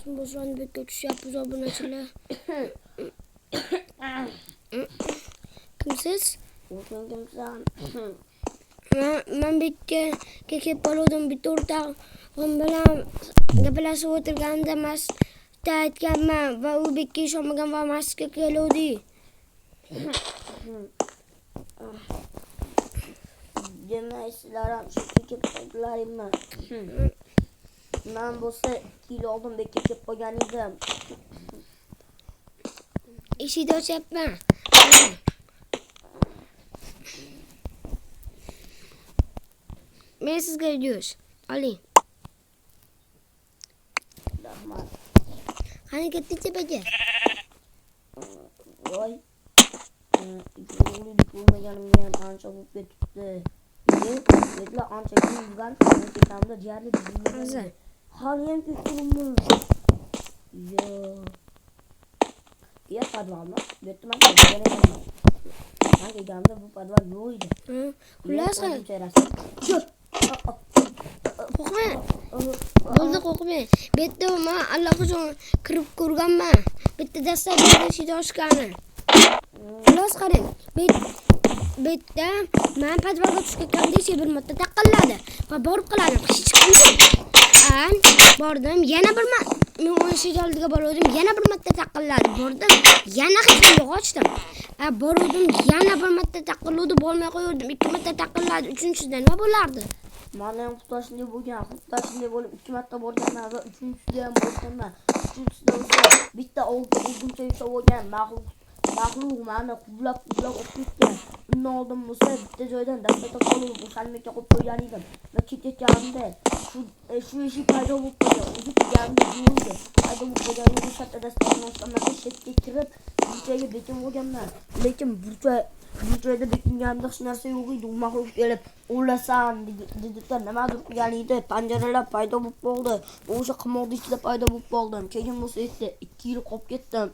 Boşandık yapıyoruz obunachilar. Kimsiz? Kimsan? Men bitga kelib qoldim, bitta o'rtog'im bilan gaplashib o'tirganda masjidda aytganman va u bitga ishonmagan va masjidga keluvdi. Demak, sizlar ham shu kelib qoldilaringmi? Men bo'lsa 2 yil oldin bekka kelib qolgan edim. Eshikni ochyapman. Men sizga go'sht oling. Rahmat. Qani ketdik tepaga. Voy. Yo'lni ko'rmaganimga ham ancha bo'lib ketibdi. Yetla ancha yurgan ketamda jarli Hozir. Hali ham ketdimmi? Ya podvalmi? Betman kelganman. Men kelganimda bu podval yo'q edi. Xullas qo'rqma. Bo'ldi qo'rqma. Bitta men allaqachon kirib ko'rganman. Bitta dastlab eshikni ochgani. Xullas qarang. Bitta men podvalga tushib ketganimda eshik bir marta taqilladi va borib qoladim. Qishi chiqdi. Bordim, yana bir marta men eshik oldiga bordim, yana bir marta taqilladi. Bordim, yana eshikni ochdim. Bordim, yana bir marta taqilladi, bo'lmay qo'ydim. 2 marta taqilladi, 3-chisida nima bo'lardi? Mana ham xudoshli bo'lgan, xudoshli bo'lib 2 marta borganman va 3-chisida ham borganman. 3-chisida esa bitta o'zimcha yashab olgan maxluq meni quvlab o'tib ketgan. Undan oldin bo'lsa bitta joydan dastata qolib o'shanlikka qo'yib qo'ygan edim. Va ketayotganimda shu eshik paydo bo'lib qolgan. O'zi kelganimda yo'ldi. Paydo bo'lib qolganimda o'sha dastatani ochganimda chetga kirib burchaga bekinib olganman. Lekin burchada bekinganimda hech narsa yo'q edi. U maxluq kelib o'lasam dedi-da nimadir qilgan edi. Panjaralar paydo bo'lib qoldi. O'sha qimorning ichida paydo bo'lib qoldim. Keyin bo'lsa 2 yil qolib ketdim.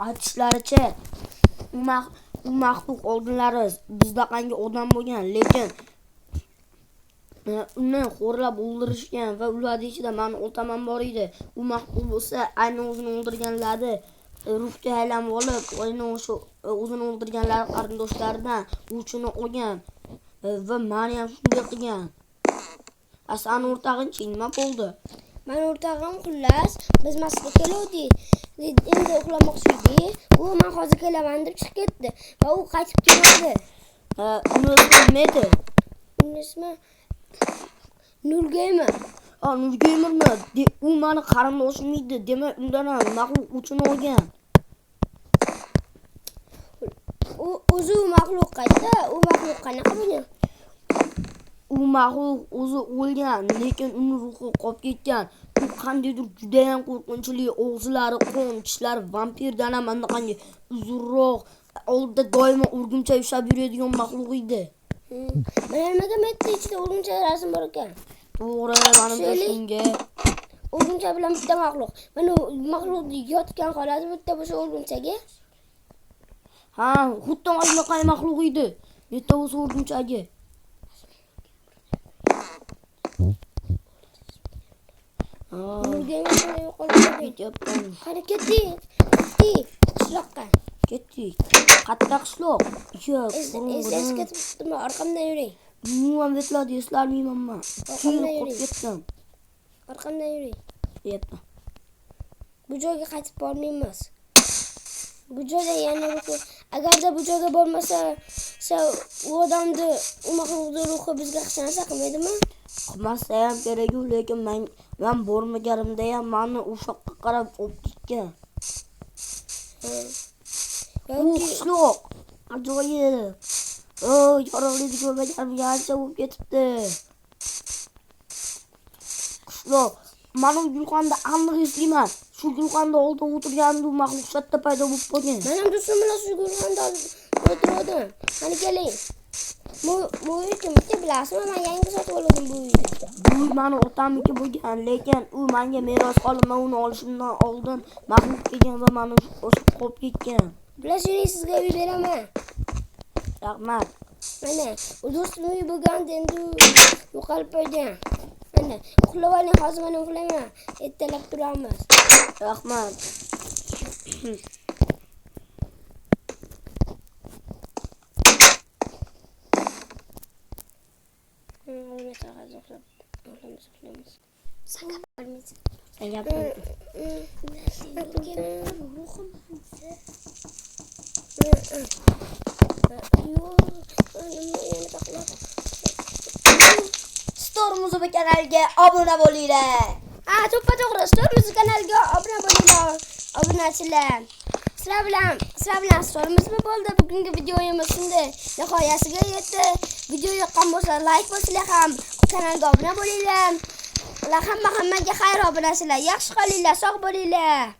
Aytishlaricha u maxluq oldinlari bizdaqangi odam bo'lgan, lekin uni xo'rlab o'ldirishgan va ular ichida meni otamam bor edi. U maxluq bo'lsa aynan o'zini o'ldirganlarni ruhga aylanib olib, aynan o'sha o'zini o'ldirganlar qarindoshlaridan o'chini olgan va meni ham shunday qilgan. Asani o'rtog'ing nima bo'ldi? Men o'rtog'im xullas biz masjidga keluvdik. Endi uxlamoqchi edik. U men hozir kelaman deb chiqib ketdi va u qaytib kelmadi. Uni nima edi? Uning ismi Nurgamer. Nurgamermi? U meni qarindoshim edi. Demak, undan ham maxluq o'chini olgan. O'zi maxluq qaytdi. U maxluq qanaqa bo'lgan? U maxluq o'zi o'lgan, lekin uni ruhi qolib ketgan. U qandaydir juda ham qo'rqinchli, og'zlari qon, tishlari vampirdan ham qanday uzunroq, oldida doimo urgumcha ushlab yuradigan maxluq edi. Mana nimaga metda ichida urgumcha rasm bor ekan? To'g'ri, menimcha shunga. Urgumcha bilan bitta maxluq. Mana maxluq yotgan holati bitta bo'lsa urgumchaga. Ha, xuddi shunaqa maxluq edi. Bitta bo'lsa urgumchaga. Qani ketdik. Qishloqqa. Ketdik. Qatta qishloq. Yo'q. Eslashga ketibdimi? Orqamdan yuring. Umuman eslolmayman men. Orqamdan yuring. Ketdim. Orqamdan yuring. Yetdi. Bu joyga qaytib bormaymiz. Bu joyda yana agarda bu joyga bormasa, u odamni, u maxluqning ruhi bizga hech narsa qilmaydimi? Qilmasa ham kerak, lekin men bormaganimda ham meni o'sha yoqqa qarab olib ketgan. Qishloq. Ajoyib. Yorug'likni ko'rmaganimga ancha bo'lib ketibdi. Qishloq. Mana gulxanda aniq eslayman. Shu gulxanda oldida o'tirganimda maxluq shatta paydo bo'lib qolgan. Men ham do'stim bilan shu gulxanda o'tirdim. Qani keling. Bu uyni bitta bilasizmi? Men yangi sotib oldim bu uyni. Bu uy meni otamniki bo'lgan, lekin u menga meros qolib, men uni olishimdan oldin maxluq kelgan va meni o'sha qolib ketgan. Bilasizmi, sizga uy beraman. Rahmat. Mana, u do'stim uyi bo'lganda endi yo'qolib qolgan. Mana uxlab oling, hozir mana uxlayman. Ertalab turamiz. Rahmat. Uxlaymiz. Sen gapirmaysan. Sen gapir. Ruhim Stormuzu kanalga obuna bo'linglar. To'g'ri. Stormuzu kanalga obuna bo'linglar. Obunachilar. Sizlar bilan stormuzmi bo'ldi? Bugungi videomiz shunday nihoyasiga yetdi. Video yoqqan bo'lsa, like bosinglar ham, kanalga obuna bo'linglar. Hammaga xayr obunachilar. Yaxshi qolinglar, sog' bo'linglar.